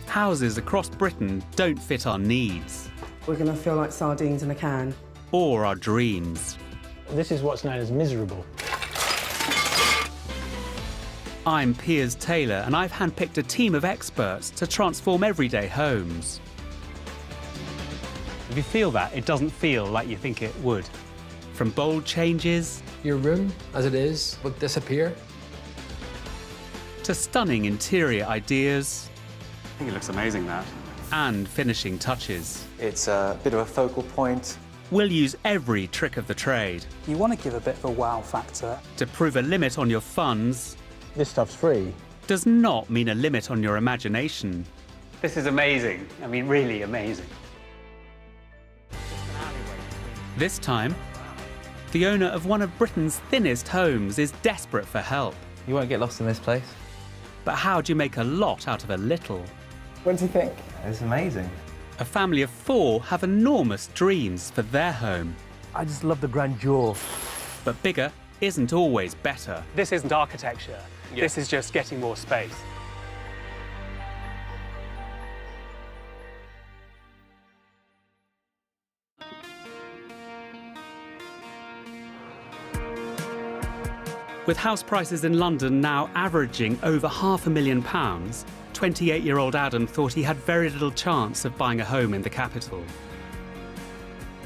houses across Britain don't fit our needs We're going to feel like sardines in a can. or our dreams. This is what's known as miserable. I'm Piers Taylor, and I've handpicked a team of experts to transform everyday homes. If you feel that, it doesn't feel like you think it would. From bold changes Your room, as it is, will disappear. to stunning interior ideas I think it looks amazing, that. and finishing touches, It's a bit of a focal point. we'll use every trick of the trade You want to give a bit of a wow factor. to prove a limit on your funds This stuff's free. does not mean a limit on your imagination. This is amazing. I mean, really amazing. This time, the owner of one of Britain's thinnest homes is desperate for help. You won't get lost in this place. But how do you make a lot out of a little? What do you think? It's amazing. A family of 4 have enormous dreams for their home. I just love the grandeur. But bigger isn't always better. This isn't architecture. This is just getting more space. With house prices in London now averaging over £500,000, 28-year-old Adam thought he had very little chance of buying a home in the capital.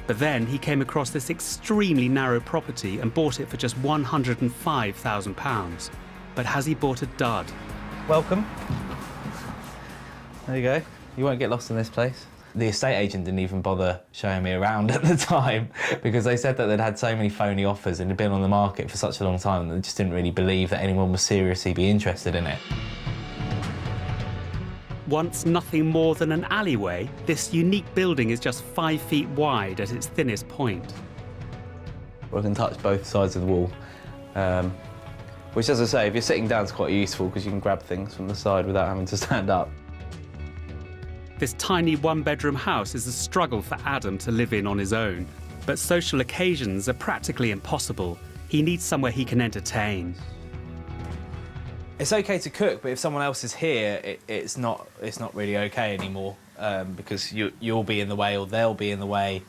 But then he came across this extremely narrow property and bought it for just £105,000. But has he bought a dud? Welcome. There you go. You won't get lost in this place. The estate agent didn't even bother showing me around at the time because they said that they'd had so many phony offers and had been on the market for such a long time that they just didn't really believe that anyone would seriously be interested in it. Once nothing more than an alleyway, this unique building is just 5 feet wide at its thinnest point. I can touch both sides of the wall, which, as I say, if you're sitting down, is quite useful because you can grab things from the side without having to stand up. This tiny one-bedroom house is a struggle for Adam to live in on his own, but social occasions are practically impossible. He needs somewhere he can entertain. It's okay to cook, but if someone else is here, it's not really okay anymore because you'll be in the way or they'll be in the way.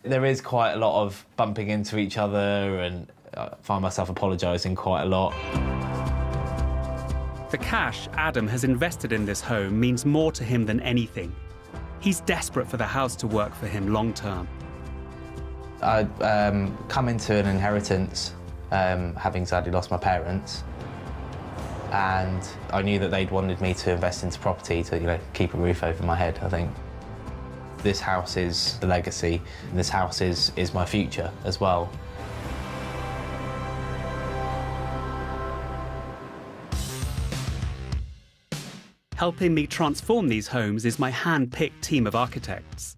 There is quite a lot of bumping into each other, and I find myself apologising quite a lot. The cash Adam has invested in this home means more to him than anything. He's desperate for the house to work for him long term. I'd come into an inheritance, having sadly lost my parents, and I knew that they'd wanted me to invest into property to, keep a roof over my head, I think. This house is the legacy. This house is my future as well. Helping me transform these homes is my hand-picked team of architects.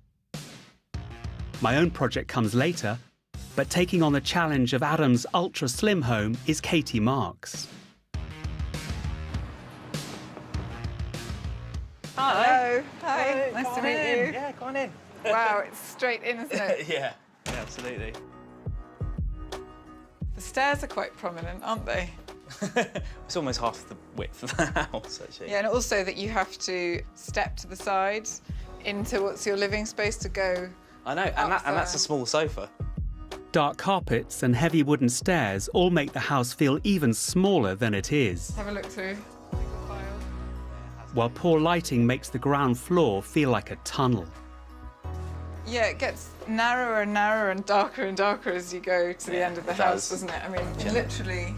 My own project comes later, but taking on the challenge of Adam's ultra-slim home is Katie Marks. Hello. Hi. Nice to meet you. Yeah, go on in. Wow, it's straight in, isn't it? Yeah, absolutely. The stairs are quite prominent, aren't they? It's almost half the width of the house, actually. Yeah, and also that you have to step to the side into what's your living space to go. I know, and that's a small sofa. Dark carpets and heavy wooden stairs all make the house feel even smaller than it is, Have a look through. while poor lighting makes the ground floor feel like a tunnel. Yeah, it gets narrower and narrower and darker as you go to the end of the house, doesn't it? I mean, you literally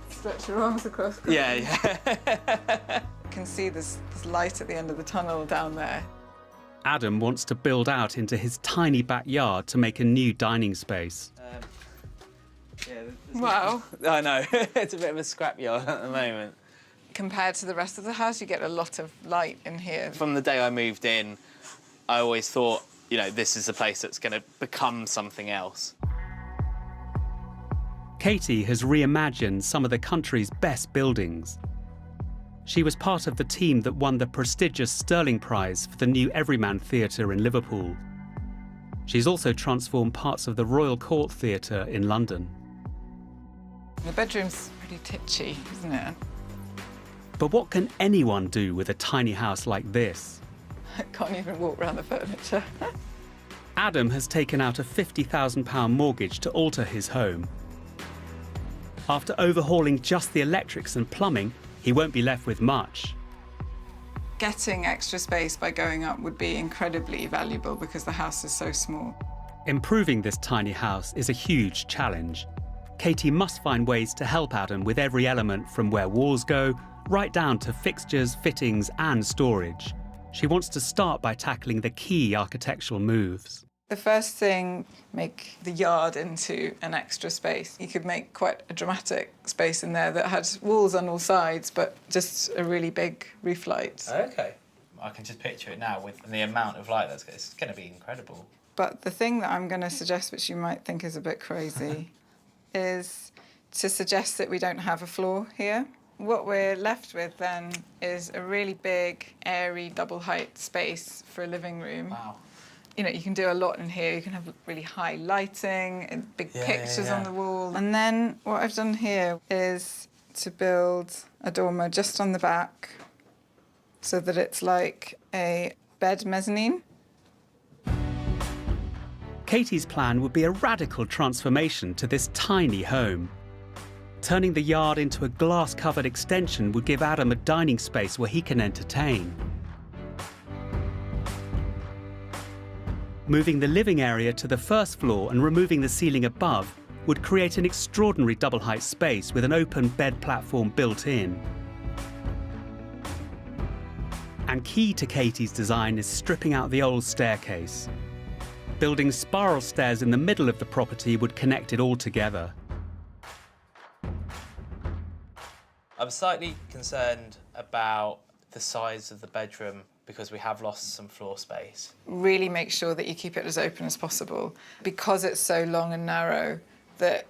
stretch your arms across. Yeah. You can see this light at the end of the tunnel down there. Adam wants to build out into his tiny backyard to make a new dining space. Wow. I know, it's a bit of a scrapyard at the moment. Compared to the rest of the house, you get a lot of light in here. From the day I moved in, I always thought, this is a place that's going to become something else. Katie has reimagined some of the country's best buildings. She was part of the team that won the prestigious Sterling Prize for the new Everyman Theatre in Liverpool. She's also transformed parts of the Royal Court Theatre in London. The bedroom's pretty titchy, isn't it? But what can anyone do with a tiny house like this? I can't even walk around the furniture. Adam has taken out a £50,000 mortgage to alter his home. After overhauling just the electrics and plumbing, he won't be left with much. Getting extra space by going up would be incredibly valuable because the house is so small. Improving this tiny house is a huge challenge. Katie must find ways to help Adam with every element from where walls go, right down to fixtures, fittings and storage. She wants to start by tackling the key architectural moves. The first thing, make the yard into an extra space. You could make quite a dramatic space in there that had walls on all sides, but just a really big roof light. OK. I can just picture it now with the amount of light that's it's going to be incredible. But the thing that I'm going to suggest, which you might think is a bit crazy, is to suggest that we don't have a floor here. What we're left with then is a really big, airy, double-height space for a living room. Wow. You know, you can do a lot in here. You can have really high lighting and big pictures on the wall. And then what I've done here is to build a dormer just on the back so that it's like a bed mezzanine. Katie's plan would be a radical transformation to this tiny home. Turning the yard into a glass-covered extension would give Adam a dining space where he can entertain. Moving the living area to the first floor and removing the ceiling above would create an extraordinary double-height space with an open bed platform built in. And key to Katie's design is stripping out the old staircase. Building spiral stairs in the middle of the property would connect it all together. I'm slightly concerned about the size of the bedroom because we have lost some floor space. Really make sure that you keep it as open as possible. Because it's so long and narrow, that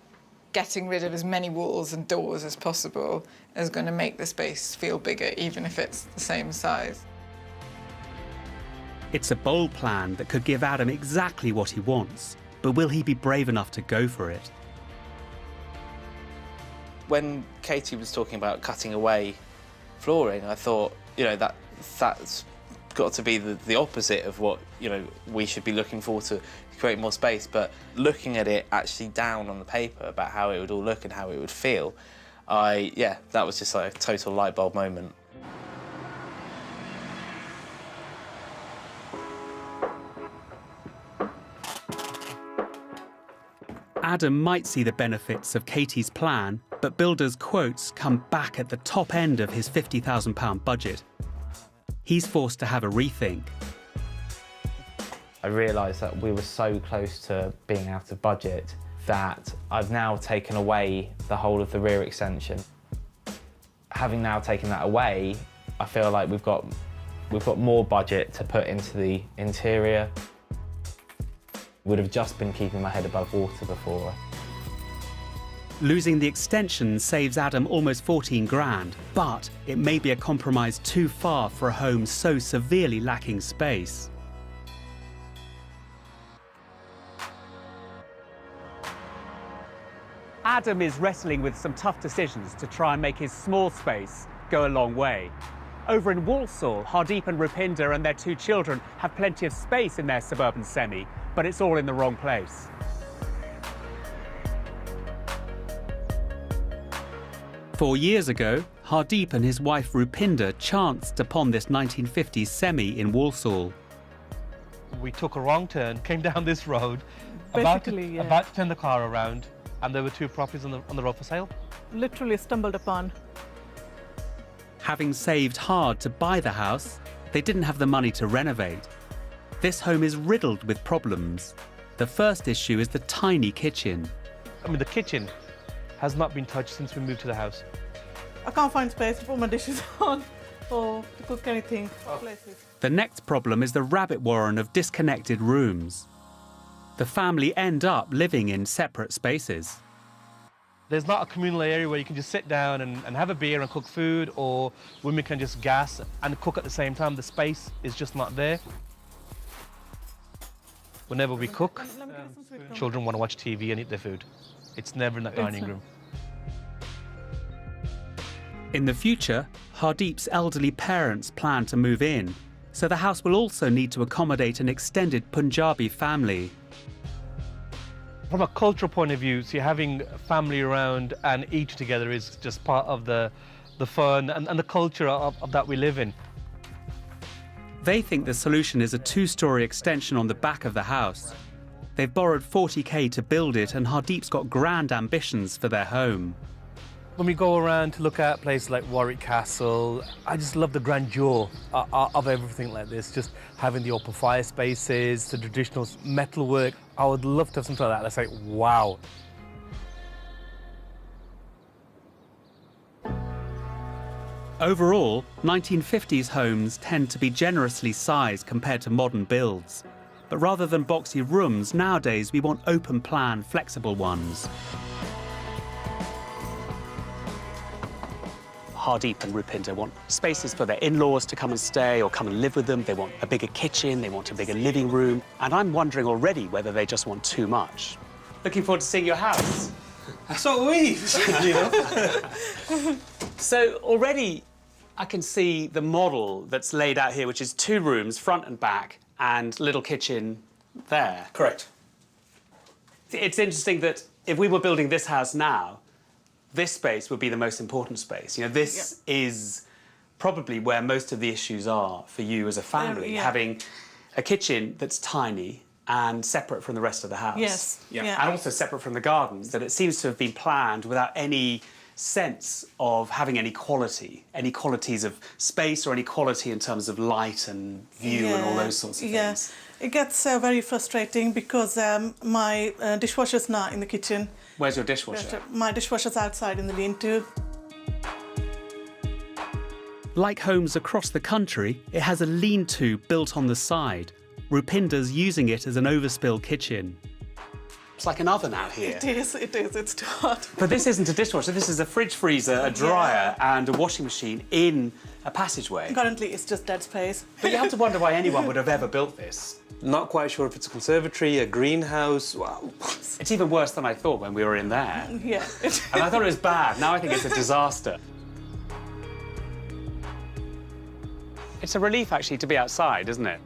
getting rid of as many walls and doors as possible is going to make the space feel bigger, even if it's the same size. It's a bold plan that could give Adam exactly what he wants, but will he be brave enough to go for it? When Katie was talking about cutting away flooring, I thought, you know, that's got to be the opposite of what, you know, we should be looking for to create more space. But looking at it actually down on the paper about how it would all look and how it would feel, that was just like a total light bulb moment. Adam might see the benefits of Katie's plan, but builders' quotes come back at the top end of his £50,000 budget. He's forced to have a rethink. I realised that we were so close to being out of budget that I've now taken away the whole of the rear extension. Having now taken that away, I feel like we've got more budget to put into the interior. Would have just been keeping my head above water before. Losing the extension saves Adam almost 14 grand, but it may be a compromise too far for a home so severely lacking space. Adam is wrestling with some tough decisions to try and make his small space go a long way. Over in Walthamstow, Hardeep and Rupinder and their 2 children have plenty of space in their suburban semi, but it's all in the wrong place. Four years ago, Hardeep and his wife Rupinder chanced upon this 1950s semi in Walsall. We took a wrong turn, came down this road, about to turn the car around, and there were 2 properties on the road for sale. Literally stumbled upon. Having saved hard to buy the house, they didn't have the money to renovate. This home is riddled with problems. The first issue is the tiny kitchen. I mean, the kitchen has not been touched since we moved to the house. I can't find space to put my dishes on or to cook anything. The next problem is the rabbit warren of disconnected rooms. The family end up living in separate spaces. There's not a communal area where you can just sit down and have a beer and cook food, or women can just gas and cook at the same time. The space is just not there. Whenever we cook, children want to watch TV and eat their food. It's never in that dining room. In the future, Hardeep's elderly parents plan to move in, so the house will also need to accommodate an extended Punjabi family. From a cultural point of view, so you're having family around and eating together is just part of the fun and the culture of that we live in. They think the solution is a two-storey extension on the back of the house. They've borrowed 40k to build it, and Hardeep's got grand ambitions for their home. When we go around to look at places like Warwick Castle, I just love the grandeur of everything like this, just having the open fire spaces, the traditional metalwork. I would love to have something like that. That's like, wow. Overall, 1950s homes tend to be generously sized compared to modern builds. But rather than boxy rooms, nowadays we want open-plan, flexible ones. Hardeep and Rupinder want spaces for their in-laws to come and stay or come and live with them. They want a bigger kitchen, they want a bigger living room. And I'm wondering already whether they just want too much. Looking forward to seeing your house. That's what we, you know. So already I can see the model that's laid out here, which is 2 rooms, front and back, and little kitchen there. Correct. It's interesting that if we were building this house now, this space would be the most important space. You know, this is probably where most of the issues are for you as a family, having a kitchen that's tiny and separate from the rest of the house. Yes. And also separate from the garden, that it seems to have been planned without any sense of having any qualities of space or any quality in terms of light and view and all those sorts of things. Yes. It gets very frustrating because my dishwasher's not in the kitchen. Where's your dishwasher? My dishwasher's outside in the lean-to. Like homes across the country, it has a lean-to built on the side. Rupinder's using it as an overspill kitchen. It's like an oven out here. It is, it's too hot. But this isn't a dishwasher, this is a fridge freezer, a dryer and a washing machine in a passageway. Currently, it's just dead space. But you have to wonder why anyone would have ever built this. Not quite sure if it's a conservatory, a greenhouse. Wow. It's even worse than I thought when we were in there. Yeah. And I thought it was bad. Now I think it's a disaster. It's a relief, actually, to be outside, isn't it?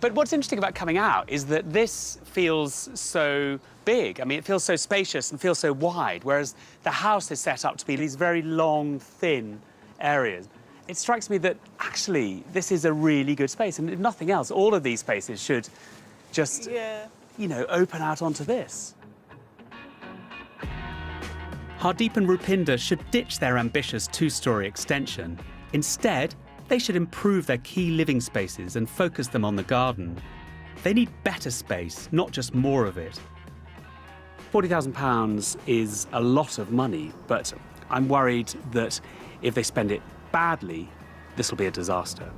But what's interesting about coming out is that this feels so big. I mean, it feels so spacious and feels so wide, whereas the house is set up to be these very long, thin areas. It strikes me that, actually, this is a really good space. And if nothing else, all of these spaces should just, you know, open out onto this. Hardeep and Rupinder should ditch their ambitious two-storey extension. Instead, they should improve their key living spaces and focus them on the garden. They need better space, not just more of it. £40,000 is a lot of money, but I'm worried that if they spend it badly, this will be a disaster.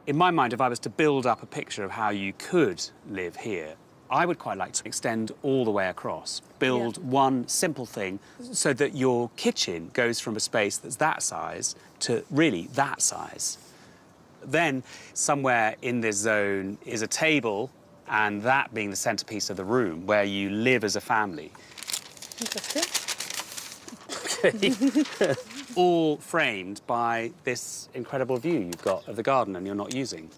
In my mind, if I was to build up a picture of how you could live here, I would quite like to extend all the way across. Build one simple thing so that your kitchen goes from a space that's that size to really that size. Then somewhere in this zone is a table, and that being the centerpiece of the room where you live as a family. Interesting. Okay. All framed by this incredible view you've got of the garden and you're not using.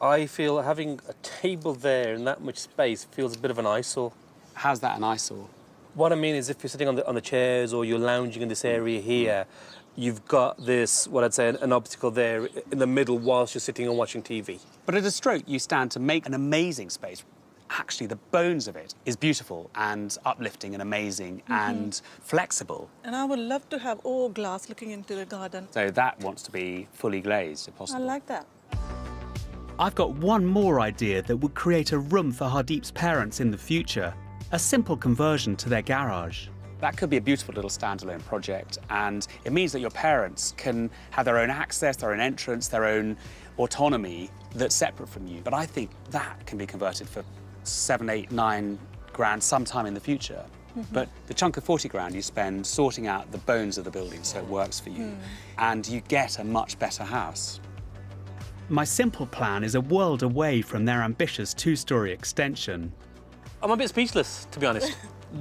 I feel having a table there in that much space feels a bit of an eyesore. How's that an eyesore? What I mean is if you're sitting on the chairs or you're lounging in this area here, you've got this, what I'd say, an obstacle there in the middle whilst you're sitting and watching TV. But at a stroke, you stand to make an amazing space. Actually, the bones of it is beautiful and uplifting and amazing and flexible. And I would love to have all glass looking into the garden. So that wants to be fully glazed, if possible. I like that. I've got one more idea that would create a room for Hardeep's parents in the future. A simple conversion to their garage. That could be a beautiful little standalone project, and it means that your parents can have their own access, their own entrance, their own autonomy that's separate from you. But I think that can be converted for 7, 8, 9 grand sometime in the future. But the chunk of 40 grand you spend sorting out the bones of the building so it works for you, and you get a much better house. My simple plan is a world away from their ambitious two-storey extension. I'm a bit speechless, to be honest.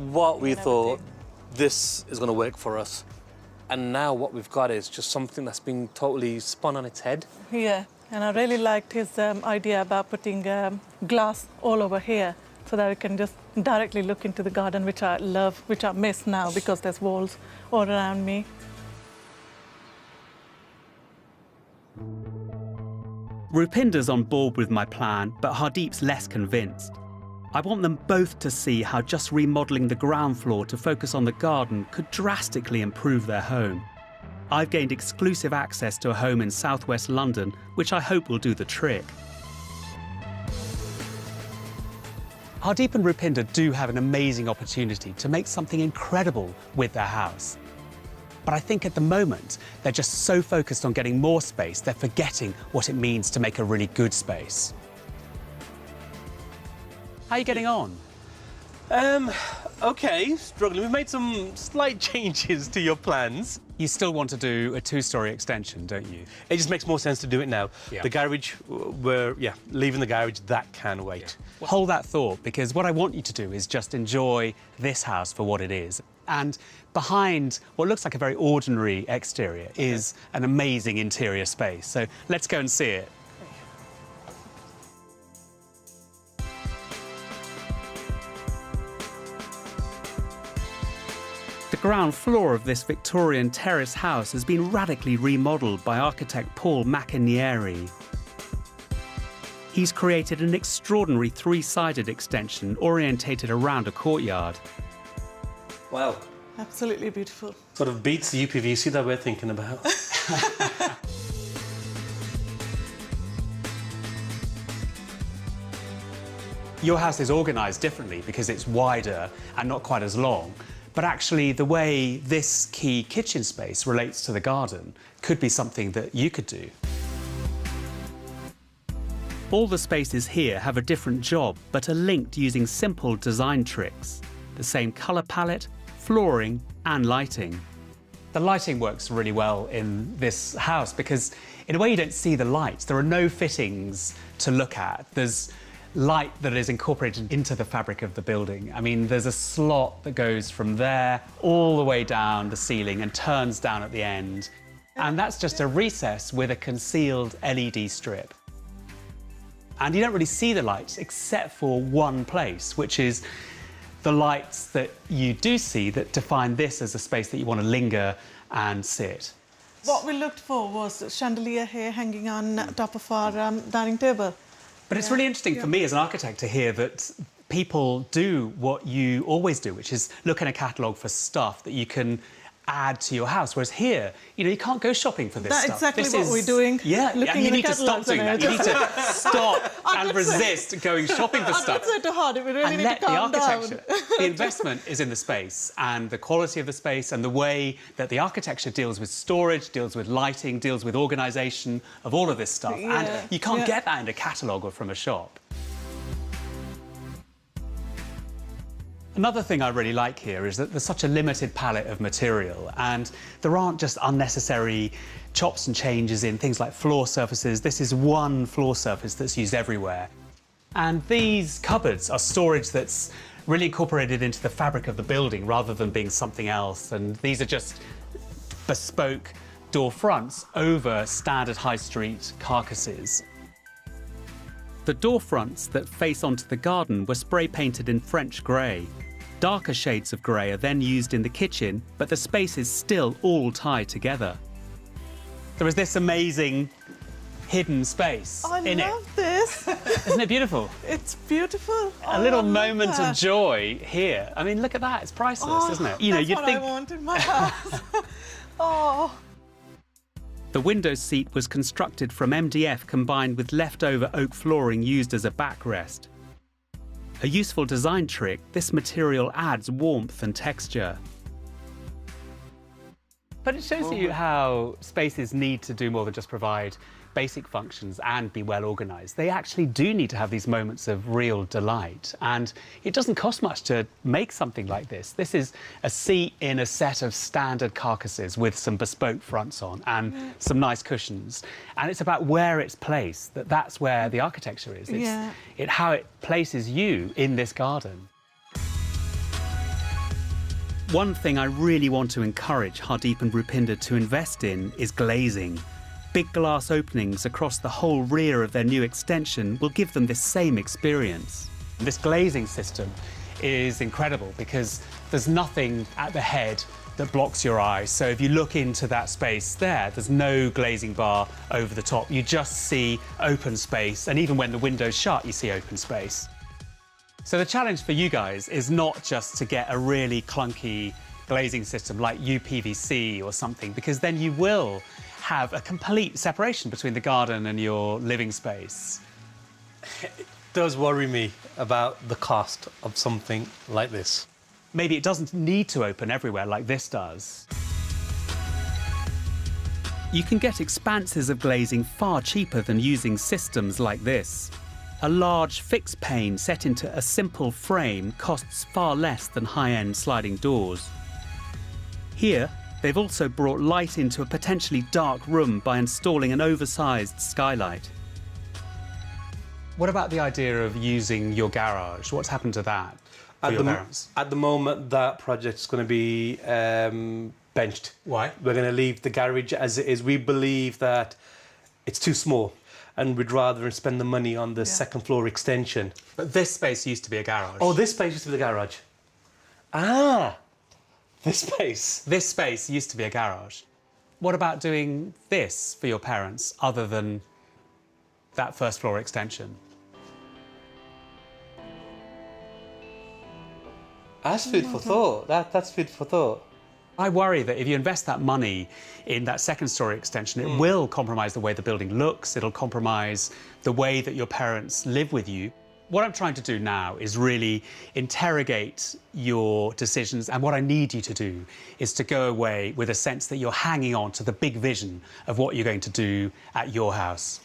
What we thought this is going to work for us. And now what we've got is just something that's been totally spun on its head. Yeah, and I really liked his idea about putting glass all over here so that we can just directly look into the garden, which I love, which I miss now because there's walls all around me. Rupinder's on board with my plan, but Hardeep's less convinced. I want them both to see how just remodelling the ground floor to focus on the garden could drastically improve their home. I've gained exclusive access to a home in southwest London, which I hope will do the trick. Hardeep and Rupinder do have an amazing opportunity to make something incredible with their house. But I think at the moment, they're just so focused on getting more space, they're forgetting what it means to make a really good space. How are you getting on? OK, struggling. We've made some slight changes to your plans. You still want to do a two-storey extension, don't you? It just makes more sense to do it now. Yeah. The garage, leaving the garage, that can wait. Yeah. Hold that thought, because what I want you to do is just enjoy this house for what it is. And behind what looks like a very ordinary exterior is an amazing interior space. So let's go and see it. The ground floor of this Victorian terrace house has been radically remodelled by architect Paul Macanieri. He's created an extraordinary three-sided extension orientated around a courtyard. Wow. Absolutely beautiful. Sort of beats the UPVC that we're thinking about. Your house is organised differently because it's wider and not quite as long. But actually, the way this key kitchen space relates to the garden could be something that you could do. All the spaces here have a different job, but are linked using simple design tricks. The same colour palette, flooring and lighting. The lighting works really well in this house because, in a way, you don't see the lights. There are no fittings to look at. There's light that is incorporated into the fabric of the building. I mean, there's a slot that goes from there all the way down the ceiling and turns down at the end. And that's just a recess with a concealed LED strip. And you don't really see the lights except for one place, which is the lights that you do see that define this as a space that you want to linger and sit. What we looked for was a chandelier here hanging on top of our dining table. But it's really interesting for me as an architect to hear that people do what you always do, which is look in a catalogue for stuff that you can add to your house. Whereas here, you know, you can't go shopping for this That's stuff. exactly what we're doing. Yeah, looking and you in need to stop doing that. You need to stop and resist going shopping for stuff. I'd say to hard, we really And need let to calm the down. architecture, the investment is in the space and the quality of the space and the way that the architecture deals with storage, deals with lighting, deals with organisation of all of this stuff. Yeah, and you can't get that in a catalogue or from a shop. Another thing I really like here is that there's such a limited palette of material and there aren't just unnecessary chops and changes in things like floor surfaces. This is one floor surface that's used everywhere. And these cupboards are storage that's really incorporated into the fabric of the building rather than being something else. And these are just bespoke door fronts over standard high street carcasses. The door fronts that face onto the garden were spray painted in French grey. Darker shades of grey are then used in the kitchen, but the spaces still all tie together. There is this amazing hidden space in it. I love this. Isn't it beautiful? It's beautiful. A little moment of joy here. I mean, look at that. It's priceless, isn't it? You know, that's you'd what think I want in my house. Oh. the window seat was constructed from MDF combined with leftover oak flooring used as a backrest. A useful design trick, this material adds warmth and texture. But it shows you how spaces need to do more than just provide basic functions and be well organised. They actually do need to have these moments of real delight. And it doesn't cost much to make something like this. This is a seat in a set of standard carcasses with some bespoke fronts on and some nice cushions. And it's about where it's placed, that's where the architecture is. It's how it places you in this garden. One thing I really want to encourage Hardeep and Rupinder to invest in is glazing. Big glass openings across the whole rear of their new extension will give them this same experience. This glazing system is incredible because there's nothing at the head that blocks your eyes. So if you look into that space there's no glazing bar over the top. You just see open space, and even when the window's shut, you see open space. So the challenge for you guys is not just to get a really clunky glazing system like UPVC or something, because then you will have a complete separation between the garden and your living space. It does worry me about the cost of something like this. Maybe it doesn't need to open everywhere like this does. You can get expanses of glazing far cheaper than using systems like this. A large fixed pane set into a simple frame costs far less than high-end sliding doors. Here, they've also brought light into a potentially dark room by installing an oversized skylight. What about the idea of using your garage? What's happened to that for your parents? At the moment, that project's going to be benched. Why? We're going to leave the garage as it is. We believe that it's too small, and we'd rather spend the money on the second floor extension. But this space used to be a garage. Oh, this space used to be the garage. Ah, this space. This space used to be a garage. What about doing this for your parents, other than that first floor extension? That's food for thought. That's food for thought. I worry that if you invest that money in that second story extension, it will compromise the way the building looks, it'll compromise the way that your parents live with you. What I'm trying to do now is really interrogate your decisions, and what I need you to do is to go away with a sense that you're hanging on to the big vision of what you're going to do at your house.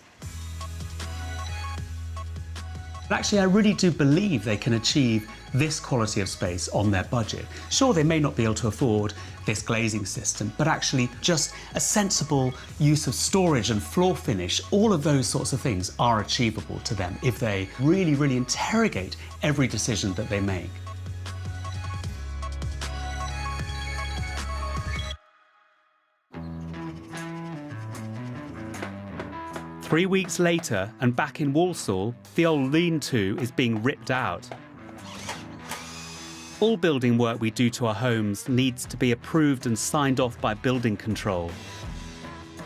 But actually, I really do believe they can achieve this quality of space on their budget. Sure, they may not be able to afford this glazing system, but actually just a sensible use of storage and floor finish, all of those sorts of things are achievable to them if they really, really interrogate every decision that they make. Three weeks later, and back in Walsall, the old lean-to is being ripped out. All building work we do to our homes needs to be approved and signed off by building control.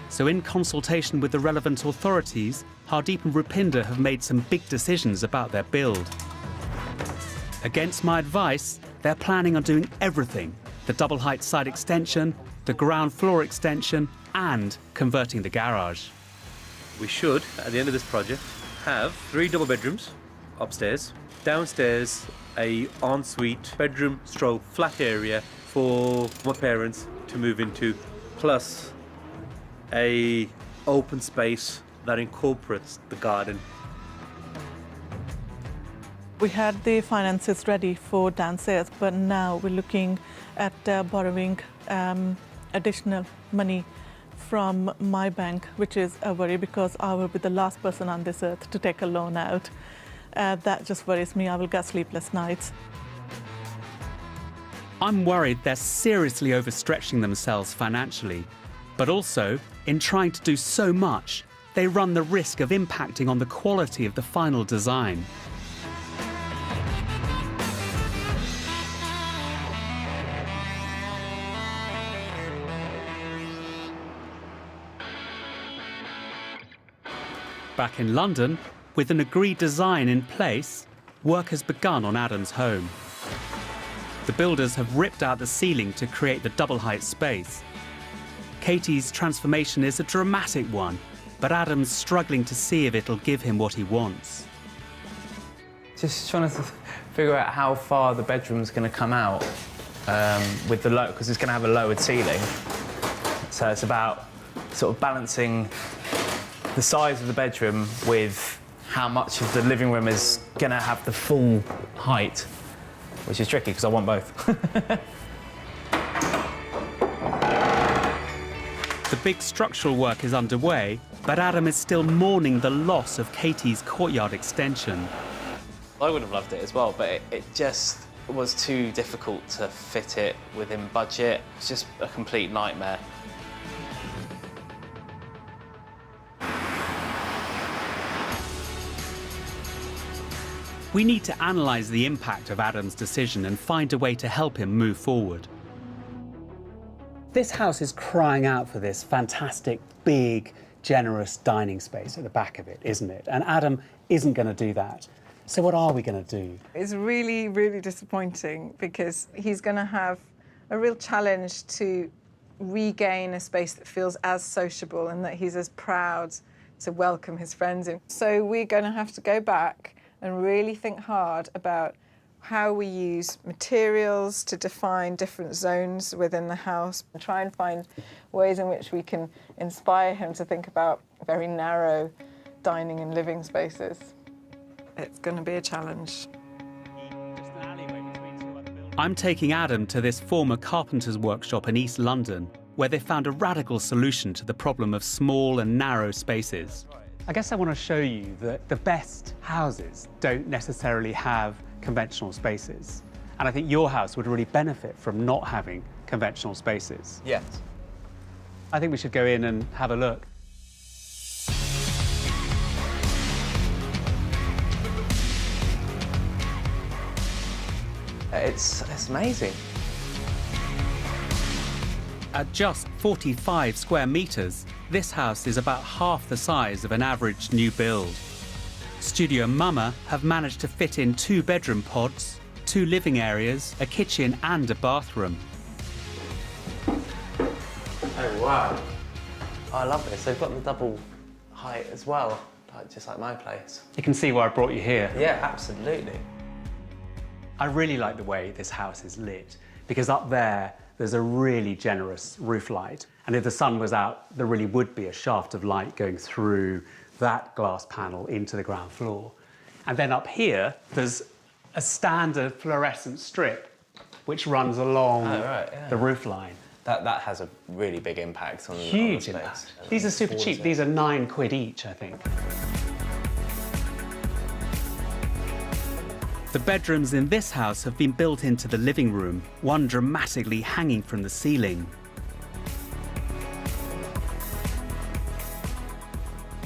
So in consultation with the relevant authorities, Hardeep and Rupinder have made some big decisions about their build. Against my advice, they're planning on doing everything: the double height side extension, the ground floor extension, and converting the garage. We should, at the end of this project, have 3 double bedrooms upstairs, downstairs a ensuite bedroom stroke flat area for my parents to move into, plus a open space that incorporates the garden. We had the finances ready for downstairs, but now we're looking at borrowing additional money from my bank, which is a worry because I will be the last person on this earth to take a loan out. That just worries me. I will get sleepless nights. I'm worried they're seriously overstretching themselves financially, but also, in trying to do so much, they run the risk of impacting on the quality of the final design. Back in London, with an agreed design in place, work has begun on Adam's home. The builders have ripped out the ceiling to create the double-height space. Katie's transformation is a dramatic one, but Adam's struggling to see if it'll give him what he wants. Just trying to figure out how far the bedroom's going to come out with the low, because it's going to have a lowered ceiling. So it's about sort of balancing the size of the bedroom with how much of the living room is going to have the full height, which is tricky because I want both. The big structural work is underway, but Adam is still mourning the loss of Katie's courtyard extension. I would have loved it as well, but it just was too difficult to fit it within budget. It's just a complete nightmare. We need to analyse the impact of Adam's decision and find a way to help him move forward. This house is crying out for this fantastic, big, generous dining space at the back of it, isn't it? And Adam isn't going to do that. So what are we going to do? It's really, really disappointing because he's going to have a real challenge to regain a space that feels as sociable and that he's as proud to welcome his friends in. So we're going to have to go back and really think hard about how we use materials to define different zones within the house and try and find ways in which we can inspire him to think about very narrow dining and living spaces. It's going to be a challenge. I'm taking Adam to this former carpenter's workshop in East London, where they found a radical solution to the problem of small and narrow spaces. I guess I want to show you that the best houses don't necessarily have conventional spaces. And I think your house would really benefit from not having conventional spaces. Yes. I think we should go in and have a look. It's amazing. At just 45 square metres, this house is about half the size of an average new build. Studio Mama have managed to fit in 2 bedroom pods, 2 living areas, a kitchen and a bathroom. Oh, wow. Oh, I love this. They've got the double height as well, just like my place. You can see why I brought you here. Yeah, absolutely. I really like the way this house is lit, because up there's a really generous roof light. And if the sun was out, there really would be a shaft of light going through that glass panel into the ground floor. And then up here, there's a standard fluorescent strip which runs along the roof line. That has a really big impact on Huge on the impact. space. These are super cheap. These are £9 each, I think. The bedrooms in this house have been built into the living room, one dramatically hanging from the ceiling.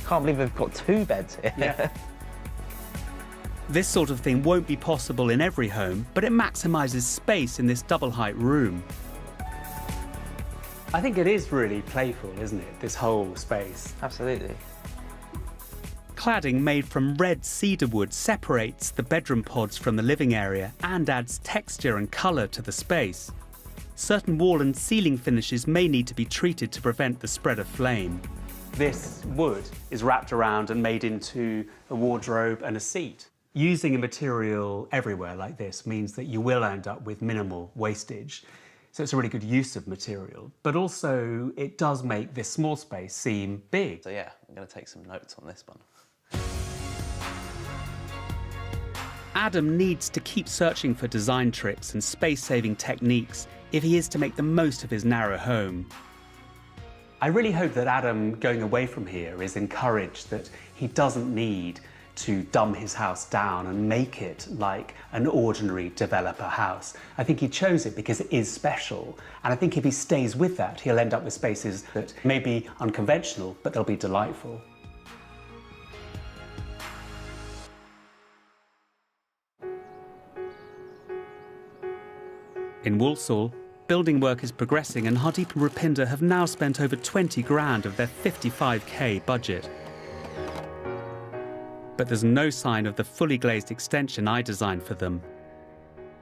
Can't believe they've got 2 beds here. Yeah. This sort of thing won't be possible in every home, but it maximises space in this double-height room. I think it is really playful, isn't it, this whole space? Absolutely. Cladding made from red cedar wood separates the bedroom pods from the living area and adds texture and colour to the space. Certain wall and ceiling finishes may need to be treated to prevent the spread of flame. This wood is wrapped around and made into a wardrobe and a seat. Using a material everywhere like this means that you will end up with minimal wastage. So it's a really good use of material, but also it does make this small space seem big. So yeah, I'm going to take some notes on this one. Adam needs to keep searching for design tricks and space-saving techniques if he is to make the most of his narrow home. I really hope that Adam going away from here is encouraged that he doesn't need to dumb his house down and make it like an ordinary developer house. I think he chose it because it is special, and I think if he stays with that, he'll end up with spaces that may be unconventional, but they'll be delightful. In Walsall, building work is progressing and Hardeep and Rupinder have now spent over 20 grand of their 55k budget. But there's no sign of the fully glazed extension I designed for them.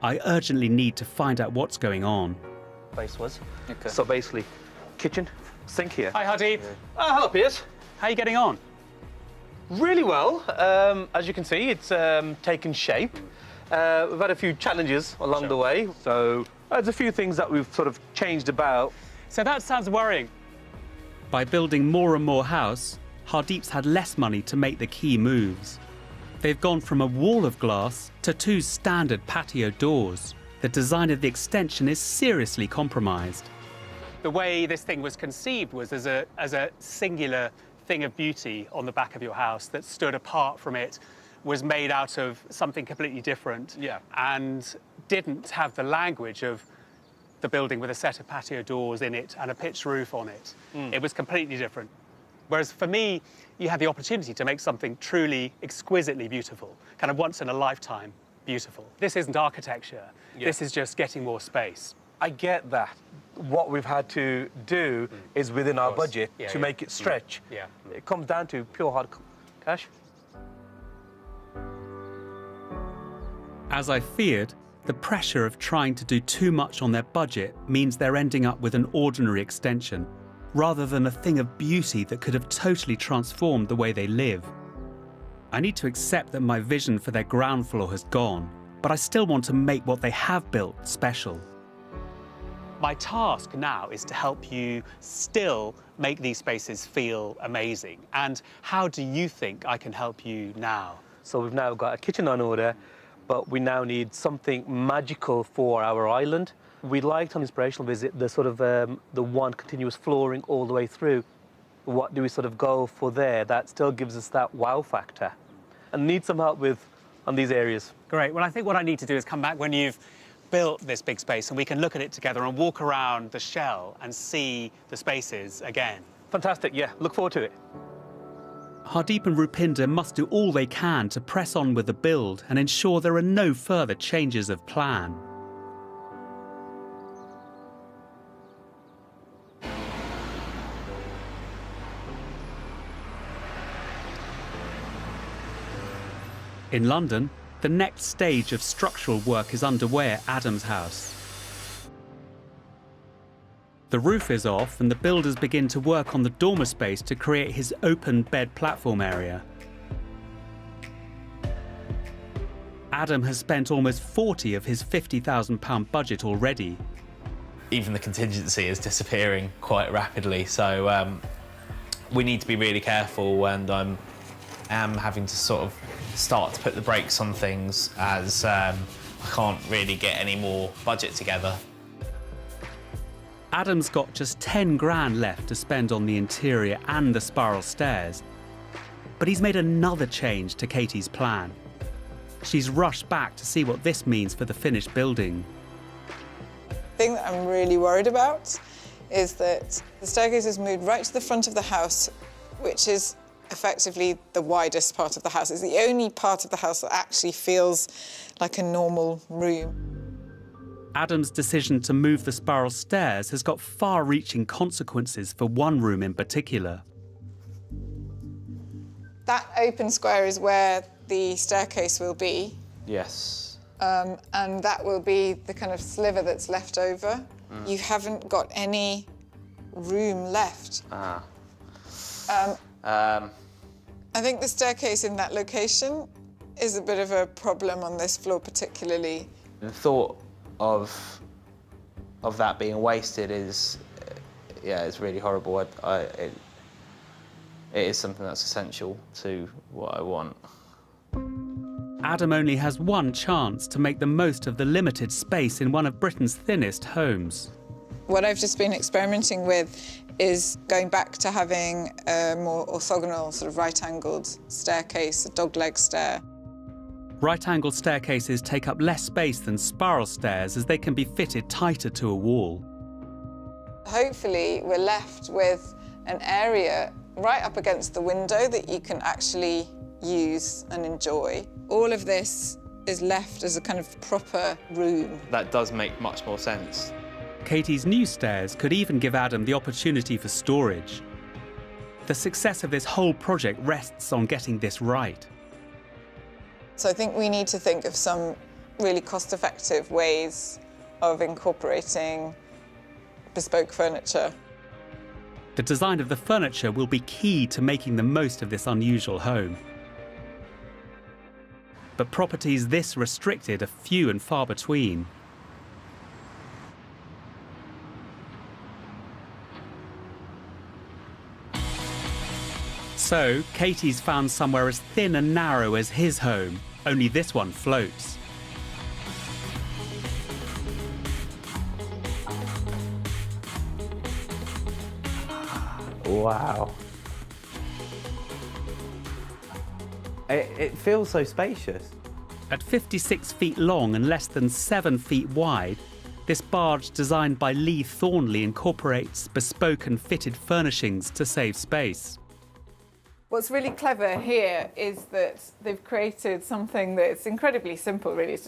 I urgently need to find out what's going on. Place was. Okay. So basically, kitchen, sink here. Hi, Hardeep. Hello, Piers. How are you getting on? Really well. As you can see, it's taken shape. We've had a few challenges along the way, so there's a few things that we've sort of changed about. So that sounds worrying. By building more and more house, Hardeep's had less money to make the key moves. They've gone from a wall of glass to 2 standard patio doors. The design of the extension is seriously compromised. The way this thing was conceived was as a singular thing of beauty on the back of your house that stood apart from it was made out of something completely different and didn't have the language of the building with a set of patio doors in it and a pitched roof on it. It was completely different. Whereas for me, you had the opportunity to make something truly exquisitely beautiful, kind of once in a lifetime beautiful. This isn't architecture. This is just getting more space. I get that. What we've had to do is within our budget to make it stretch. It comes down to pure hard cash. As I feared, the pressure of trying to do too much on their budget means they're ending up with an ordinary extension, rather than a thing of beauty that could have totally transformed the way they live. I need to accept that my vision for their ground floor has gone, but I still want to make what they have built special. My task now is to help you still make these spaces feel amazing. And how do you think I can help you now? So we've now got a kitchen on order, but we now need something magical for our island. We liked on Inspirational Visit the sort of the one continuous flooring all the way through. What do we sort of go for there that still gives us that wow factor? And need some help with on these areas. Great. Well, I think what I need to do is come back when you've built this big space and we can look at it together and walk around the shell and see the spaces again. Fantastic, yeah. Look forward to it. Hardeep and Rupinder must do all they can to press on with the build and ensure there are no further changes of plan. In London, the next stage of structural work is underway at Adam's house. The roof is off and the builders begin to work on the dormer space to create his open bed platform area. Adam has spent almost 40 of his £50,000 budget already. Even the contingency is disappearing quite rapidly, so we need to be really careful, and I am having to sort of start to put the brakes on things as I can't really get any more budget together. Adam's got just 10 grand left to spend on the interior and the spiral stairs, but he's made another change to Katie's plan. She's rushed back to see what this means for the finished building. The thing that I'm really worried about is that the staircase is moved right to the front of the house, which is effectively the widest part of the house. It's the only part of the house that actually feels like a normal room. Adam's decision to move the spiral stairs has got far-reaching consequences for one room in particular. That open square is where the staircase will be. Yes. And that will be the kind of sliver that's left over. You haven't got any room left. I think the staircase in that location is a bit of a problem on this floor particularly. The thought of that being wasted is, it's really horrible. It is something that's essential to what I want. Adam only has one chance to make the most of the limited space in one of Britain's thinnest homes. What I've just been experimenting with is going back to having a more orthogonal, sort of right-angled staircase, a dogleg stair. Right-angled staircases take up less space than spiral stairs as they can be fitted tighter to a wall. Hopefully, we're left with an area right up against the window that you can actually use and enjoy. All of this is left as a kind of proper room. That does make much more sense. Katie's new stairs could even give Adam the opportunity for storage. The success of this whole project rests on getting this right. So I think we need to think of some really cost-effective ways of incorporating bespoke furniture. The design of the furniture will be key to making the most of this unusual home. But properties this restricted are few and far between. So, Katie's found somewhere as thin and narrow as his home, only this one floats. Wow. It feels so spacious. At 56 feet long and less than 7 feet wide, this barge designed by Lee Thornley incorporates bespoke and fitted furnishings to save space. What's really clever here is that they've created something that's incredibly simple, really. It's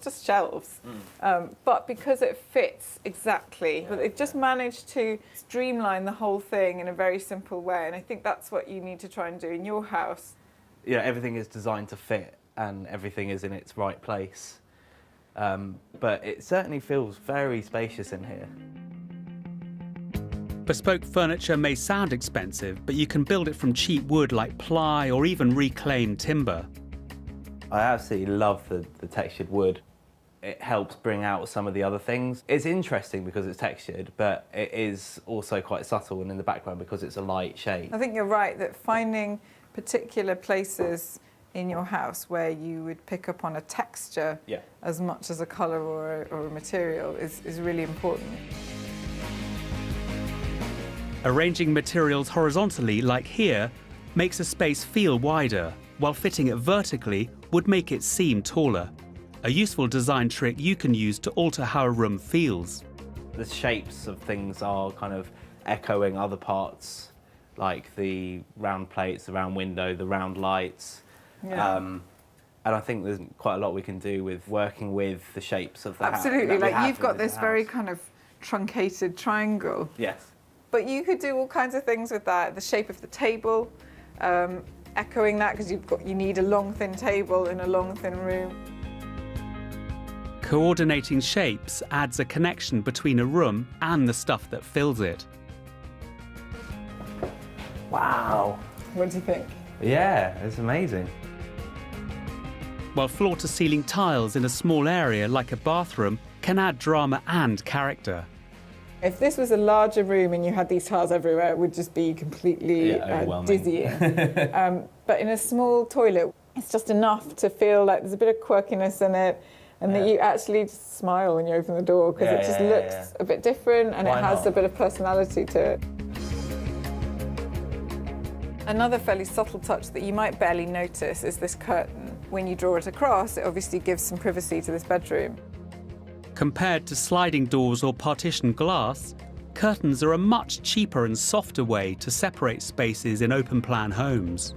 just shelves. But because it fits exactly, they've just managed to streamline the whole thing in a very simple way. And I think that's what you need to try and do in your house. Yeah, everything is designed to fit and everything is in its right place. But it certainly feels very spacious in here. Bespoke furniture may sound expensive, but you can build it from cheap wood like ply or even reclaimed timber. I absolutely love the textured wood. It helps bring out some of the other things. It's interesting because it's textured, but it is also quite subtle and in the background because it's a light shade. I think you're right that finding particular places in your house where you would pick up on a texture as much as a colour or a material is really important. Arranging materials horizontally, like here, makes a space feel wider, while fitting it vertically would make it seem taller. A useful design trick you can use to alter how a room feels. The shapes of things are kind of echoing other parts, like the round plates, the round window, the round lights. And I think there's quite a lot we can do with working with the shapes of the house. Absolutely, like you've got this very kind of truncated triangle. Yes. But you could do all kinds of things with that. The shape of the table, echoing that because you need a long, thin table in a long, thin room. Coordinating shapes adds a connection between a room and the stuff that fills it. Wow. What do you think? Yeah, it's amazing. While floor-to-ceiling tiles in a small area like a bathroom can add drama and character. If this was a larger room and you had these tiles everywhere, it would just be completely dizzying. But in a small toilet, it's just enough to feel like there's a bit of quirkiness in it and that you actually just smile when you open the door because it just looks a bit different and it has a bit of personality to it. Another fairly subtle touch that you might barely notice is this curtain. When you draw it across, it obviously gives some privacy to this bedroom. Compared to sliding doors or partition glass, curtains are a much cheaper and softer way to separate spaces in open-plan homes.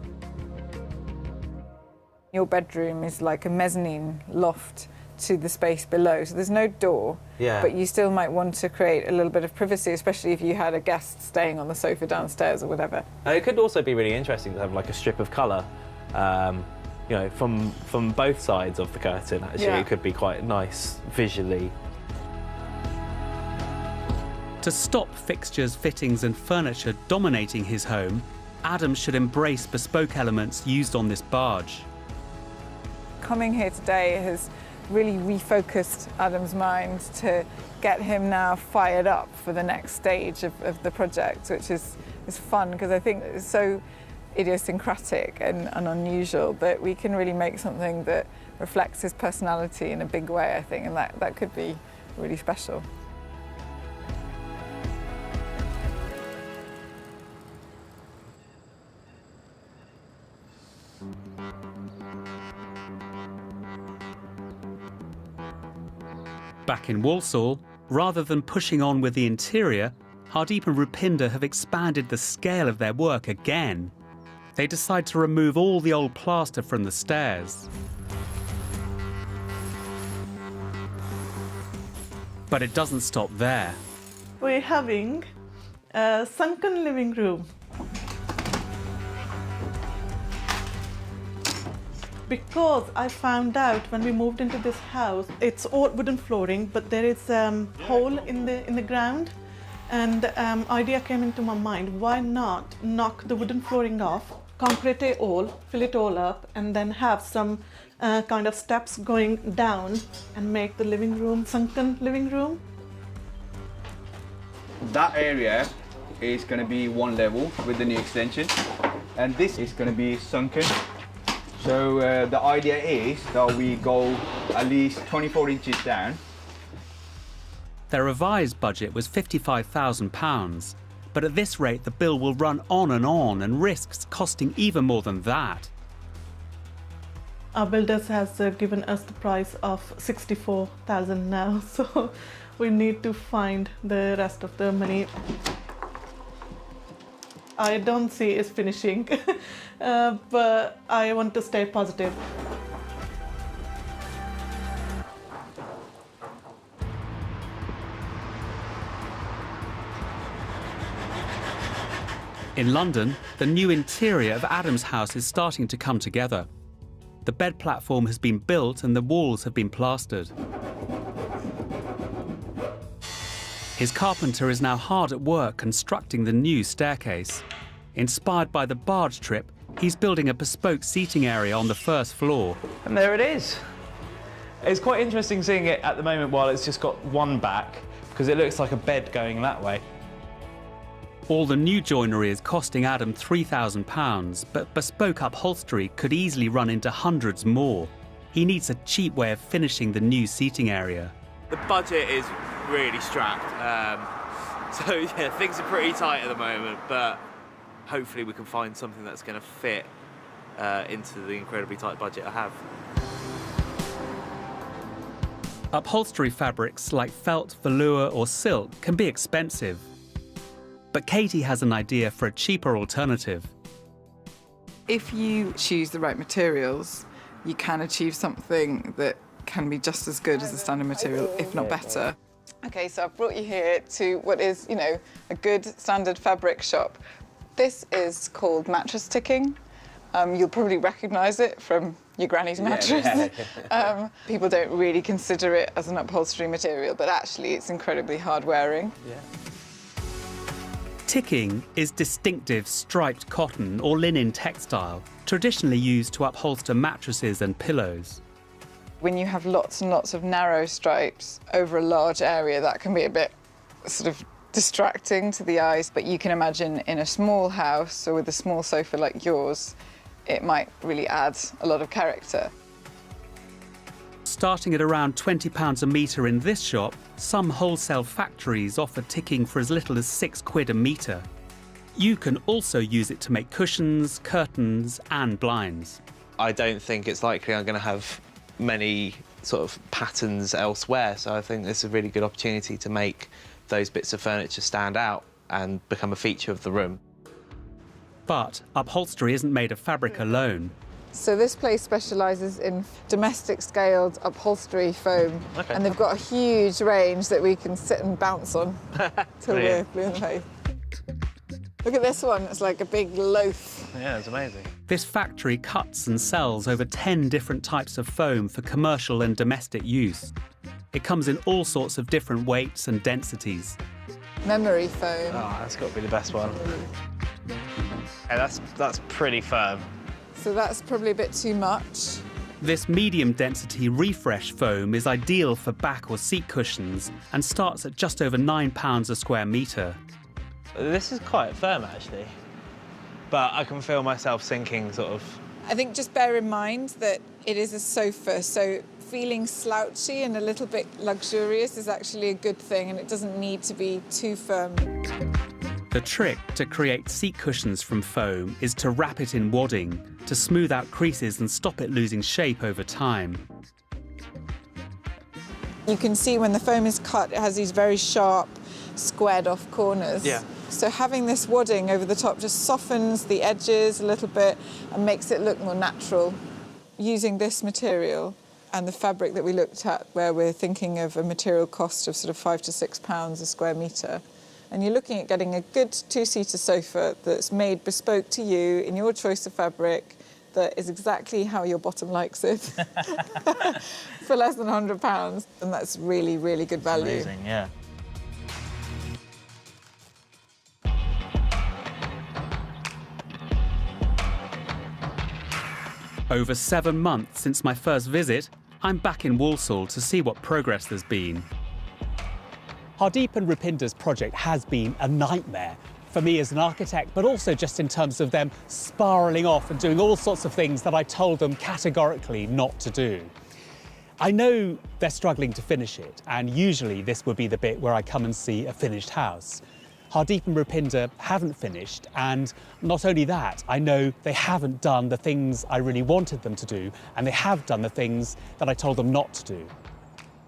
Your bedroom is like a mezzanine loft to the space below, so there's no door, but you still might want to create a little bit of privacy, especially if you had a guest staying on the sofa downstairs or whatever. It could also be really interesting to have like a strip of colour, you know, from both sides of the curtain. Actually, it could be quite nice visually. To stop fixtures, fittings and furniture dominating his home, Adam should embrace bespoke elements used on this barge. Coming here today has really refocused Adam's mind to get him now fired up for the next stage of the project, which is fun because I think it's so idiosyncratic and unusual that we can really make something that reflects his personality in a big way, I think, and that could be really special. Back in Walsall, rather than pushing on with the interior, Hardeep and Rupinder have expanded the scale of their work again. They decide to remove all the old plaster from the stairs. But it doesn't stop there. We're having a sunken living room. Because I found out when we moved into this house, it's all wooden flooring, but there is a hole in the ground. And the idea came into my mind, why not knock the wooden flooring off, concrete it all, fill it all up, and then have some kind of steps going down and make the living room, sunken living room. That area is going to be one level with the new extension, and this is going to be sunken. So the idea is that we go at least 24 inches down. Their revised budget was £55,000, but at this rate the bill will run on and risks costing even more than that. Our builders has given us the price of 64,000 now, so we need to find the rest of the money. I don't see it's finishing, but I want to stay positive. In London, the new interior of Adam's house is starting to come together. The bed platform has been built and the walls have been plastered. His carpenter is now hard at work constructing the new staircase. Inspired by the barge trip, he's building a bespoke seating area on the first floor. And there it is. It's quite interesting seeing it at the moment while it's just got one back, because it looks like a bed going that way. All the new joinery is costing Adam £3,000, but bespoke upholstery could easily run into hundreds more. He needs a cheap way of finishing the new seating area. The budget is really strapped, so yeah, things are pretty tight at the moment, but hopefully we can find something that's going to fit into the incredibly tight budget I have. Upholstery fabrics like felt, velour or silk can be expensive. But Katie has an idea for a cheaper alternative. If you choose the right materials, you can achieve something that can be just as good as the standard material, if not better. Okay, so I've brought you here to what is, you know, a good standard fabric shop. This is called mattress ticking. You'll probably recognise it from your granny's mattress. People don't really consider it as an upholstery material, but actually it's incredibly hard wearing. Ticking is distinctive striped cotton or linen textile, traditionally used to upholster mattresses and pillows. When you have lots and lots of narrow stripes over a large area, that can be a bit sort of distracting to the eyes, but you can imagine in a small house or with a small sofa like yours, it might really add a lot of character. Starting at around £20 a metre in this shop, some wholesale factories offer ticking for as little as £6 a metre. You can also use it to make cushions, curtains and blinds. I don't think it's likely I'm going to have many sort of patterns elsewhere, so I think it's a really good opportunity to make those bits of furniture stand out and become a feature of the room. But upholstery isn't made of fabric alone. So this place specialises in domestic scaled upholstery foam, and they've got a huge range that we can sit and bounce on till we're blue in the face. Look at this one, it's like a big loaf. Yeah, it's amazing. This factory cuts and sells over 10 different types of foam for commercial and domestic use. It comes in all sorts of different weights and densities. Memory foam. Oh, that's got to be the best one. Yeah, that's pretty firm. So that's probably a bit too much. This medium density refresh foam is ideal for back or seat cushions and starts at just over £9 a square metre. This is quite firm, actually. But I can feel myself sinking, sort of. I think just bear in mind that it is a sofa, so feeling slouchy and a little bit luxurious is actually a good thing, and it doesn't need to be too firm. The trick to create seat cushions from foam is to wrap it in wadding to smooth out creases and stop it losing shape over time. You can see when the foam is cut, it has these very sharp, squared off corners. Yeah. So having this wadding over the top just softens the edges a little bit and makes it look more natural. Using this material and the fabric that we looked at, where we're thinking of a material cost of sort of £5 to £6 a square metre, and you're looking at getting a good two-seater sofa that's made bespoke to you in your choice of fabric, that is exactly how your bottom likes it, for less than £100, and that's really, really good value. Amazing, yeah. Over 7 months since my first visit, I'm back in Walsall to see what progress there's been. Hardeep and Rupinder's project has been a nightmare for me as an architect, but also just in terms of them spiralling off and doing all sorts of things that I told them categorically not to do. I know they're struggling to finish it, and usually this would be the bit where I come and see a finished house. Hardeep and Rupinder haven't finished, and not only that, I know they haven't done the things I really wanted them to do, and they have done the things that I told them not to do.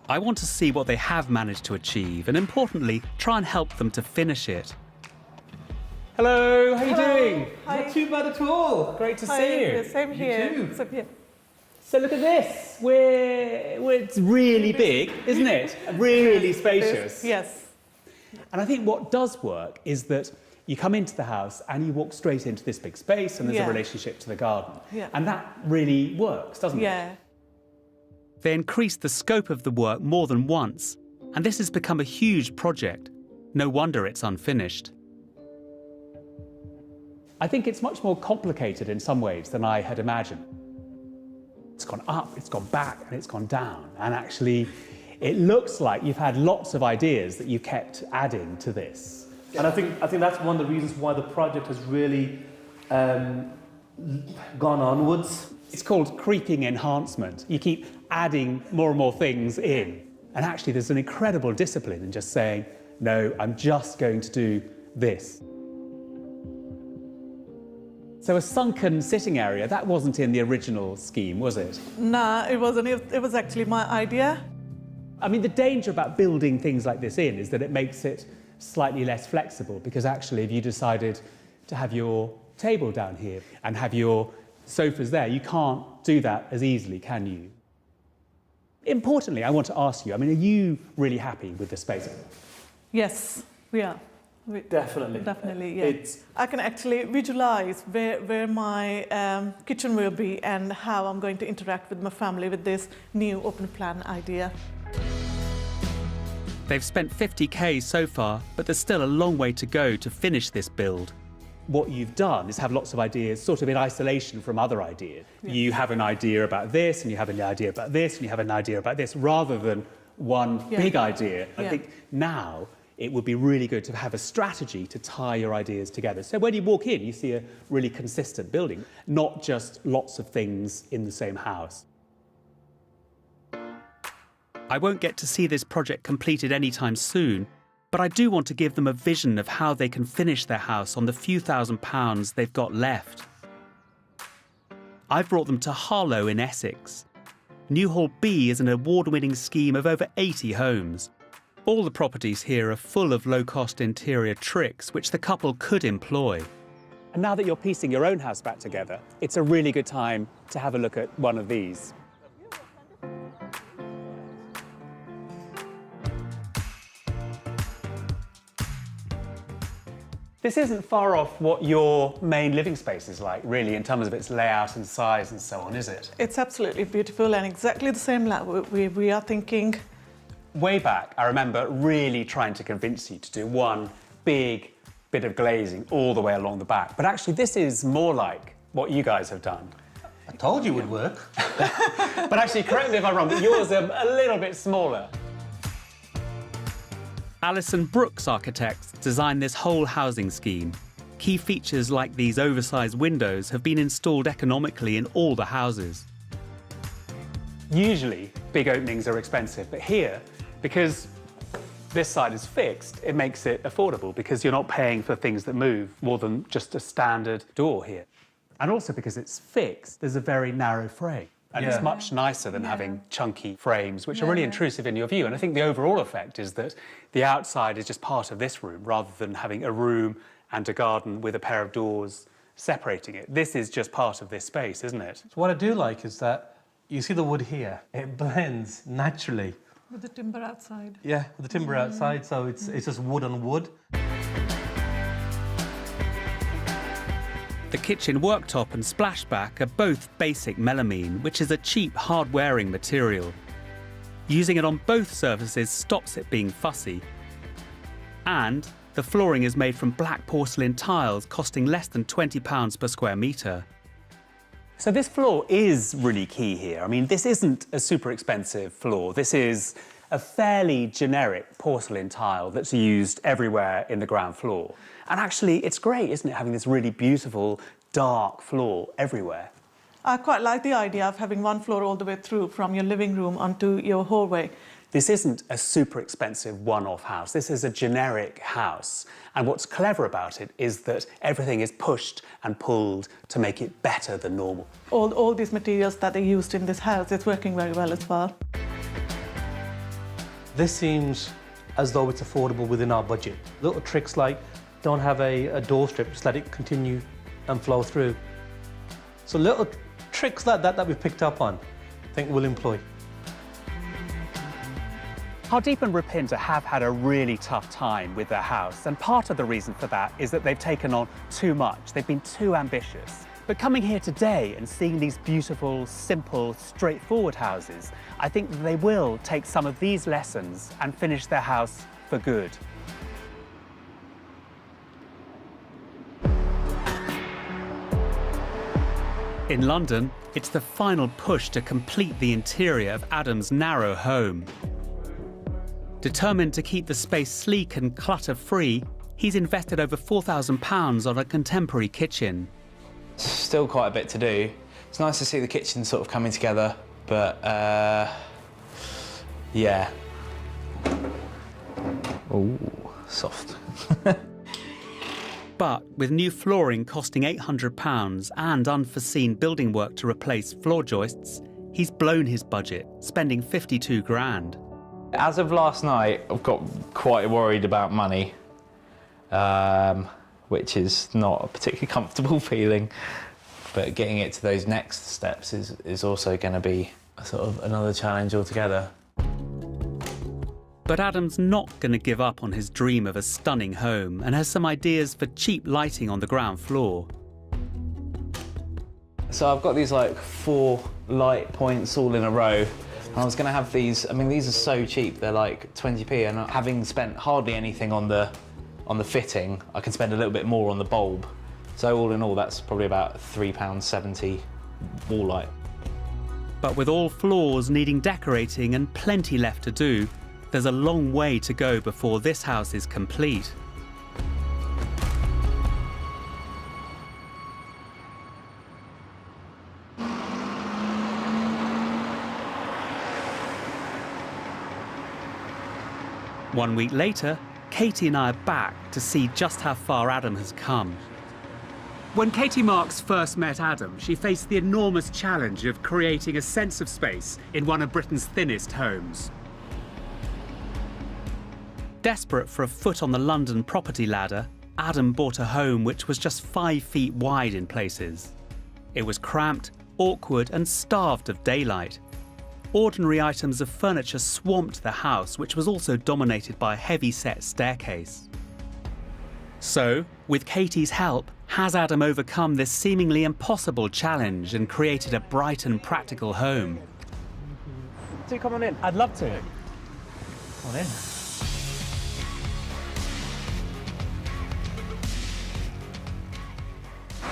I want to see what they have managed to achieve, and importantly, try and help them to finish it. Hello, how are you doing? Hi. Not too bad at all. Great to see you. Same here. too. Same here. So look at this. It's really big, isn't it? Really spacious. Yes. And I think what does work is that you come into the house and you walk straight into this big space and there's a relationship to the garden. Yeah. And that really works, doesn't it? Yeah. They increased the scope of the work more than once, and this has become a huge project. No wonder it's unfinished. I think it's much more complicated in some ways than I had imagined. It's gone up, it's gone back, and it's gone down. And actually, it looks like you've had lots of ideas that you kept adding to this. And I think that's one of the reasons why the project has really gone onwards. It's called creeping enhancement. You keep adding more and more things in. And actually, there's an incredible discipline in just saying, no, I'm just going to do this. So a sunken sitting area, that wasn't in the original scheme, was it? No, it wasn't. It was actually my idea. I mean, the danger about building things like this in is that it makes it slightly less flexible, because actually if you decided to have your table down here and have your sofas there, you can't do that as easily, can you? Importantly, I want to ask you, I mean, are you really happy with the space? Yes, we are. Definitely. Definitely, yeah. I can actually visualize where my kitchen will be and how I'm going to interact with my family with this new open plan idea. They've spent 50k so far, but there's still a long way to go to finish this build. What you've done is have lots of ideas sort of in isolation from other ideas. Yes. You have an idea about this, and you have an idea about this, and you have an idea about this, rather than one big idea. I think now it would be really good to have a strategy to tie your ideas together. So when you walk in, you see a really consistent building, not just lots of things in the same house. I won't get to see this project completed anytime soon, but I do want to give them a vision of how they can finish their house on the few £1,000s they've got left. I've brought them to Harlow in Essex. Newhall B is an award-winning scheme of over 80 homes. All the properties here are full of low-cost interior tricks which the couple could employ. And now that you're piecing your own house back together, it's a really good time to have a look at one of these. This isn't far off what your main living space is like, really, in terms of its layout and size and so on, is it? It's absolutely beautiful and exactly the same layout we are thinking. Way back, I remember really trying to convince you to do one big bit of glazing all the way along the back. But actually, this is more like what you guys have done. I told you it would work. But actually, correct me if I'm wrong, but yours are a little bit smaller. Alison Brooks Architects designed this whole housing scheme. Key features like these oversized windows have been installed economically in all the houses. Usually, big openings are expensive, but here, because this side is fixed, it makes it affordable because you're not paying for things that move more than just a standard door here. And also because it's fixed, there's a very narrow frame. And it's much nicer than having chunky frames, which are really intrusive in your view. And I think the overall effect is that the outside is just part of this room, rather than having a room and a garden with a pair of doors separating it. This is just part of this space, isn't it? So what I do like is that you see the wood here, it blends naturally. With the timber outside. Yeah, with the timber outside, so it's just wood on wood. The kitchen worktop and splashback are both basic melamine, which is a cheap, hard-wearing material. Using it on both surfaces stops it being fussy. And the flooring is made from black porcelain tiles, costing less than £20 per square metre. So this floor is really key here. I mean, this isn't a super expensive floor. This is a fairly generic porcelain tile that's used everywhere in the ground floor. And actually, it's great, isn't it, having this really beautiful, dark floor everywhere? I quite like the idea of having one floor all the way through from your living room onto your hallway. This isn't a super expensive one-off house. This is a generic house. And what's clever about it is that everything is pushed and pulled to make it better than normal. All these materials that they used in this house, it's working very well as well. This seems as though it's affordable within our budget. Little tricks like don't have a door strip, just let it continue and flow through. So little tricks like that we've picked up on, I think we'll employ. Hardeep and Rupinder have had a really tough time with their house, and part of the reason for that is that they've taken on too much. They've been too ambitious. But coming here today and seeing these beautiful, simple, straightforward houses, I think that they will take some of these lessons and finish their house for good. In London, it's the final push to complete the interior of Adam's narrow home. Determined to keep the space sleek and clutter-free, he's invested over £4,000 on a contemporary kitchen. Still quite a bit to do. It's nice to see the kitchen sort of coming together, but yeah. Oh, soft. But with new flooring costing £800 and unforeseen building work to replace floor joists, he's blown his budget, spending 52 grand. As of last night, I've got quite worried about money, which is not a particularly comfortable feeling. But getting it to those next steps is also going to be sort of another challenge altogether. But Adam's not going to give up on his dream of a stunning home and has some ideas for cheap lighting on the ground floor. So I've got these like 4 light points all in a row. I was going to have these, I mean, these are so cheap, they're like 20p, and having spent hardly anything on the fitting, I can spend a little bit more on the bulb. So all in all, that's probably about £3.70 wall light. But with all floors needing decorating and plenty left to do, there's a long way to go before this house is complete. One week later, Katie and I are back to see just how far Adam has come. When Katie Marks first met Adam, she faced the enormous challenge of creating a sense of space in one of Britain's thinnest homes. Desperate for a foot on the London property ladder, Adam bought a home which was just 5 feet wide in places. It was cramped, awkward and starved of daylight. Ordinary items of furniture swamped the house, which was also dominated by a heavy-set staircase. So, with Katie's help, has Adam overcome this seemingly impossible challenge and created a bright and practical home? Do come on in. I'd love to. Come on in.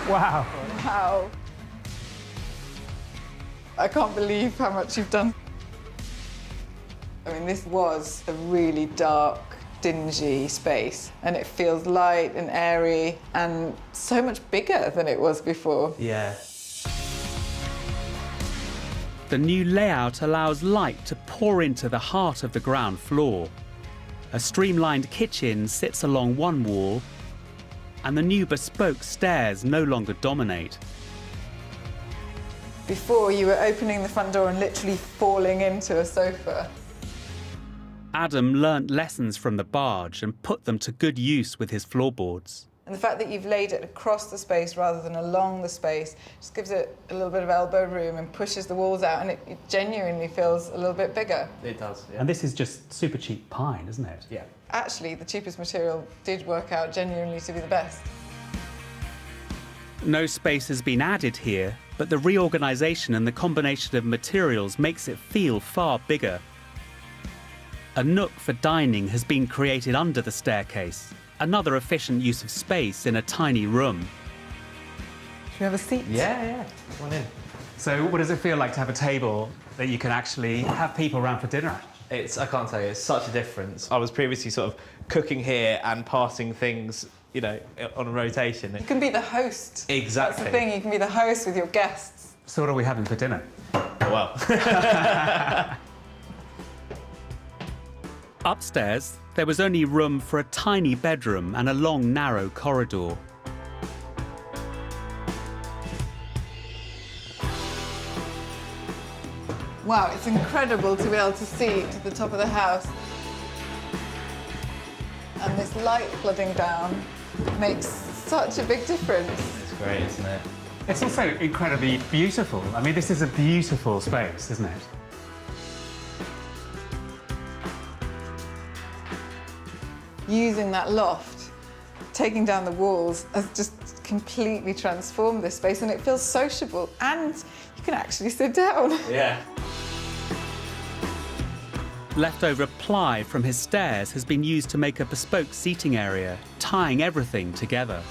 Wow. Wow. I can't believe how much you've done. I mean, this was a really dark, dingy space, and it feels light and airy and so much bigger than it was before. Yeah. The new layout allows light to pour into the heart of the ground floor. A streamlined kitchen sits along one wall, and the new bespoke stairs no longer dominate. Before, you were opening the front door and literally falling into a sofa. Adam learnt lessons from the barge and put them to good use with his floorboards. And the fact that you've laid it across the space rather than along the space just gives it a little bit of elbow room and pushes the walls out, and it genuinely feels a little bit bigger. It does, yeah. And this is just super cheap pine, isn't it? Yeah. Actually, the cheapest material did work out genuinely to be the best. No space has been added here, but the reorganisation and the combination of materials makes it feel far bigger. A nook for dining has been created under the staircase, another efficient use of space in a tiny room. Should we have a seat? Yeah. Come on in. So what does it feel like to have a table that you can actually have people around for dinner at? I can't tell you, it's such a difference. I was previously sort of cooking here and passing things, you know, on a rotation. You can be the host. Exactly. That's the thing, you can be the host with your guests. So what are we having for dinner? Well. Upstairs, there was only room for a tiny bedroom and a long, narrow corridor. Wow, it's incredible to be able to see to the top of the house. And this light flooding down makes such a big difference. It's great, isn't it? It's also incredibly beautiful. I mean, this is a beautiful space, isn't it? Using that loft, taking down the walls, has just completely transformed this space, and it feels sociable, and you can actually sit down. Yeah. Leftover ply from his stairs has been used to make a bespoke seating area, tying everything together.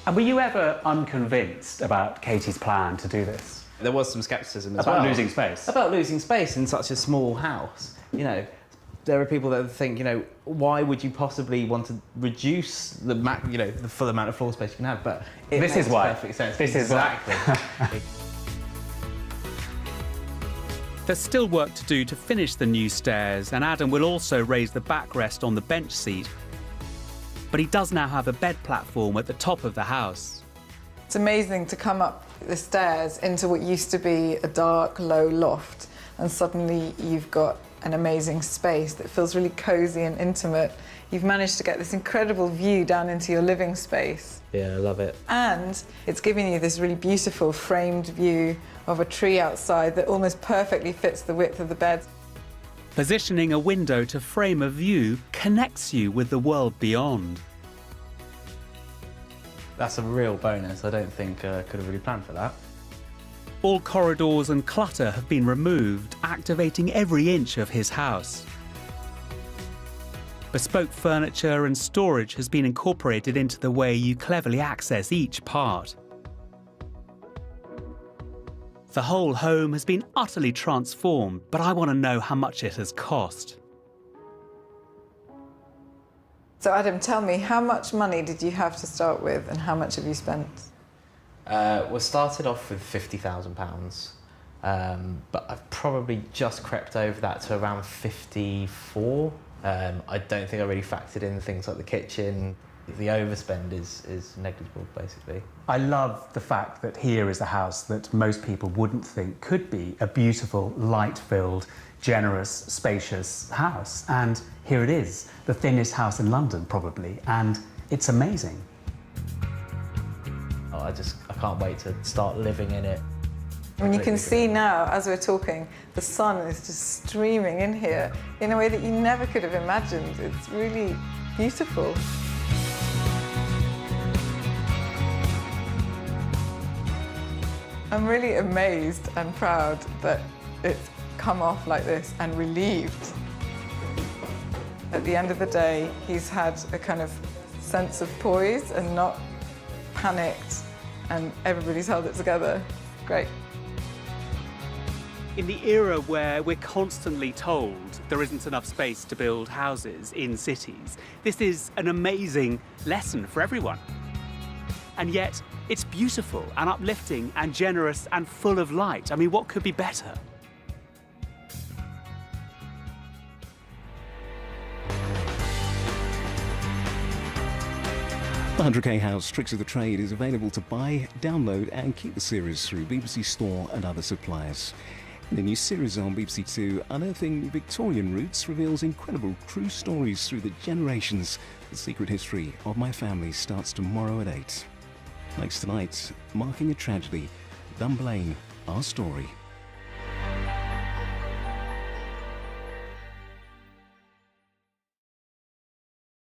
And were you ever unconvinced about Katie's plan to do this? There was some scepticism as About well. losing space? About losing space in such a small house. You know, there are people that think, you know, why would you possibly want to reduce the the full amount of floor space you can have? But it This makes is why. perfect sense. This is why. exactly. There's still work to do to finish the new stairs, and Adam will also raise the backrest on the bench seat. But he does now have a bed platform at the top of the house. It's amazing to come up the stairs into what used to be a dark, low loft, and suddenly you've got an amazing space that feels really cosy and intimate. You've managed to get this incredible view down into your living space. Yeah, I love it. And it's giving you this really beautiful framed view of a tree outside that almost perfectly fits the width of the bed. Positioning a window to frame a view connects you with the world beyond. That's a real bonus. I don't think I could have really planned for that. All corridors and clutter have been removed, activating every inch of his house. Bespoke furniture and storage has been incorporated into the way you cleverly access each part. The whole home has been utterly transformed, but I want to know how much it has cost. So Adam, tell me, how much money did you have to start with, and how much have you spent? We started off with £50,000, but I've probably just crept over that to around 54. I don't think I really factored in things like the kitchen. The overspend is negligible, basically. I love the fact that here is a house that most people wouldn't think could be a beautiful, light-filled, generous, spacious house. And here it is, the thinnest house in London, probably, and it's amazing. Oh, I can't wait to start living in it. I mean, you can see now, as we're talking, the sun is just streaming in here in a way that you never could have imagined. It's really beautiful. I'm really amazed and proud that it's come off like this, and relieved. At the end of the day, he's had a kind of sense of poise and not panicked, and everybody's held it together. Great. In the era where we're constantly told there isn't enough space to build houses in cities, this is an amazing lesson for everyone. And yet, it's beautiful and uplifting and generous and full of light. I mean, what could be better? The 100k House Tricks of the Trade is available to buy, download and keep the series through BBC Store and other suppliers. The new series on BBC Two, Unearthing Victorian Roots, reveals incredible true stories through the generations. The secret history of my family starts tomorrow at 8. Next tonight, Marking a Tragedy, Dunblane, Our Story.